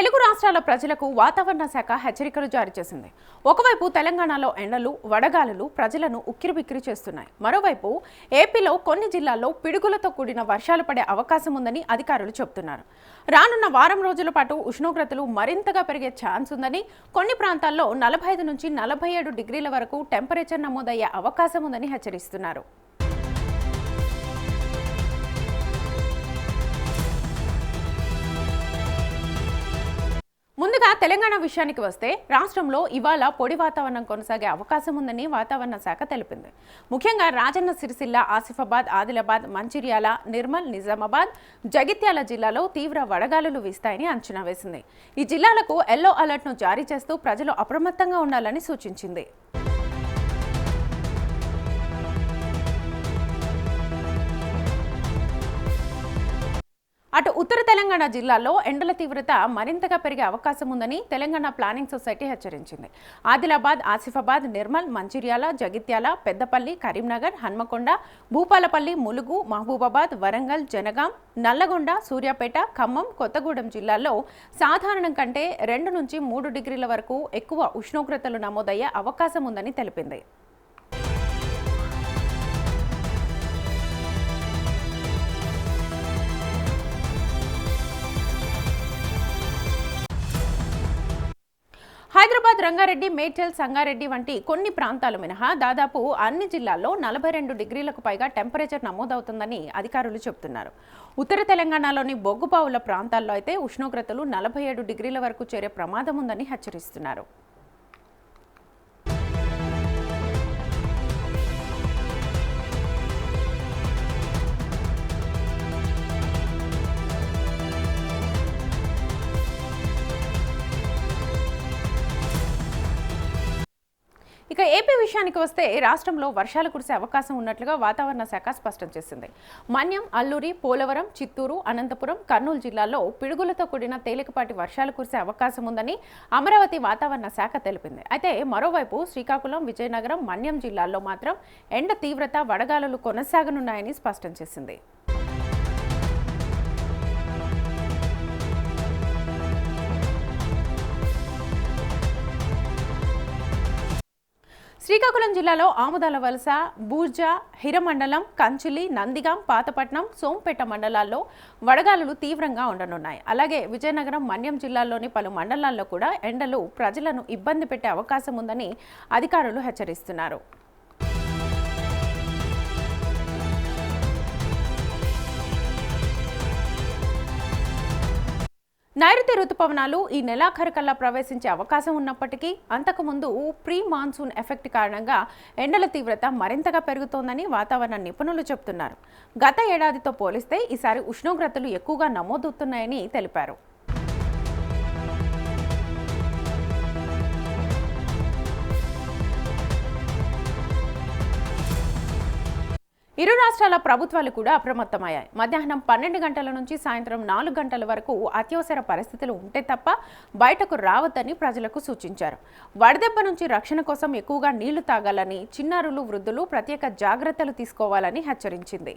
తెలుగు రాష్ట్రాల ప్రజలకు వాతావరణ శాఖ హెచ్చరికలు జారీ చేసింది. ఒకవైపు తెలంగాణలో ఎండలు, వడగాలులు ప్రజలను ఉక్కిరిబిక్కిరి చేస్తున్నాయి. మరోవైపు ఏపీలో కొన్ని జిల్లాల్లో పిడుగులతో కూడిన వర్షాలు పడే అవకాశం ఉందని అధికారులు చెబుతున్నారు. రానున్న వారం రోజుల పాటు ఉష్ణోగ్రతలు మరింతగా పెరిగే ఛాన్స్ ఉందని, కొన్ని ప్రాంతాల్లో 45 నుంచి 47 డిగ్రీల వరకు టెంపరేచర్ నమోదయ్యే అవకాశం ఉందని హెచ్చరిస్తున్నారు. ముందుగా తెలంగాణ విషయానికి వస్తే రాష్ట్రంలో ఇవాళ పొడి వాతావరణం కొనసాగే అవకాశం ఉందని వాతావరణ శాఖ తెలిపింది. ముఖ్యంగా రాజన్న సిరిసిల్ల, ఆసిఫాబాద్, ఆదిలాబాద్, మంచిర్యాల, నిర్మల్, నిజామాబాద్, జగిత్యాల జిల్లాలో తీవ్ర వడగాలులు వీస్తాయని అంచనా వేసింది. ఈ జిల్లాలకు ఎల్లో అలర్ట్ను జారీ చేస్తూ ప్రజలు అప్రమత్తంగా ఉండాలని సూచించింది. అటు ఉత్తర తెలంగాణ జిల్లాల్లో ఎండల తీవ్రత మరింతగా పెరిగే అవకాశం ఉందని తెలంగాణ ప్లానింగ్ సొసైటీ హెచ్చరించింది. ఆదిలాబాద్, ఆసిఫాబాద్, నిర్మల్, మంచిర్యాల, జగిత్యాల, పెద్దపల్లి, కరీంనగర్, హన్మకొండ, భూపాలపల్లి, ములుగు, మహబూబాబాద్, వరంగల్, జనగాం, నల్లగొండ, సూర్యాపేట, ఖమ్మం, కొత్తగూడెం జిల్లాల్లో సాధారణం కంటే 2 నుంచి 3 డిగ్రీల వరకు ఎక్కువ ఉష్ణోగ్రతలు నమోదయ్యే అవకాశం ఉందని తెలిపింది. హైదరాబాద్, రంగారెడ్డి, మేడ్చల్, సంగారెడ్డి వంటి కొన్ని ప్రాంతాలు మినహా దాదాపు అన్ని జిల్లాల్లో 42 డిగ్రీలకు పైగా టెంపరేచర్ నమోదవుతుందని అధికారులు చెబుతున్నారు. ఉత్తర తెలంగాణలోని బొగ్గుబావుల ప్రాంతాల్లో అయితే ఉష్ణోగ్రతలు 47 డిగ్రీల వరకు చేరే ప్రమాదం ఉందని హెచ్చరిస్తున్నారు. ఇక ఏపీ విషయానికి వస్తే రాష్ట్రంలో వర్షాలు కురిసే అవకాశం ఉన్నట్లుగా వాతావరణ శాఖ స్పష్టం చేసింది. మన్యం, అల్లూరి, పోలవరం, చిత్తూరు, అనంతపురం, కర్నూలు జిల్లాల్లో పిడుగులతో కూడిన తేలికపాటి వర్షాలు కురిసే అవకాశం ఉందని అమరావతి వాతావరణ శాఖ తెలిపింది. అయితే మరోవైపు శ్రీకాకుళం, విజయనగరం, మన్యం జిల్లాల్లో మాత్రం ఎండ తీవ్రత, వడగాలులు కొనసాగనున్నాయని స్పష్టం చేసింది. శ్రీకాకుళం జిల్లాలో ఆముదాల వలస, బూర్జా, హిరమండలం, కంచిలి, నందిగాం, పాతపట్నం, సోంపేట మండలాల్లో వడగాలులు తీవ్రంగా ఉండనున్నాయి. అలాగే విజయనగరం, మన్యం జిల్లాల్లోని పలు మండలాల్లో కూడా ఎండలు ప్రజలను ఇబ్బంది పెట్టే అవకాశం ఉందని అధికారులు హెచ్చరిస్తున్నారు. నైరుతి రుతుపవనాలు ఈ నెలాఖరు కల్లా ప్రవేశించే అవకాశం ఉన్నప్పటికీ అంతకుముందు ప్రీ మాన్సూన్ ఎఫెక్ట్ కారణంగా ఎండల తీవ్రత మరింతగా పెరుగుతోందని వాతావరణ నిపుణులు చెబుతున్నారు. గత ఏడాదితో పోలిస్తే ఈసారి ఉష్ణోగ్రతలు ఎక్కువగా నమోదవుతున్నాయని తెలిపారు. ఇరు రాష్ట్రాల ప్రభుత్వాలు కూడా అప్రమత్తమయ్యాయి. మధ్యాహ్నం 12 గంటల నుంచి సాయంత్రం 4 గంటల వరకు అత్యవసర పరిస్థితులు ఉంటే తప్ప బయటకు రావద్దని ప్రజలకు సూచించారు. వడదెబ్బ నుంచి రక్షణ కోసం ఎక్కువగా నీళ్లు తాగాలని, చిన్నారులు, వృద్ధులు ప్రత్యేక జాగ్రత్తలు తీసుకోవాలని హెచ్చరించింది.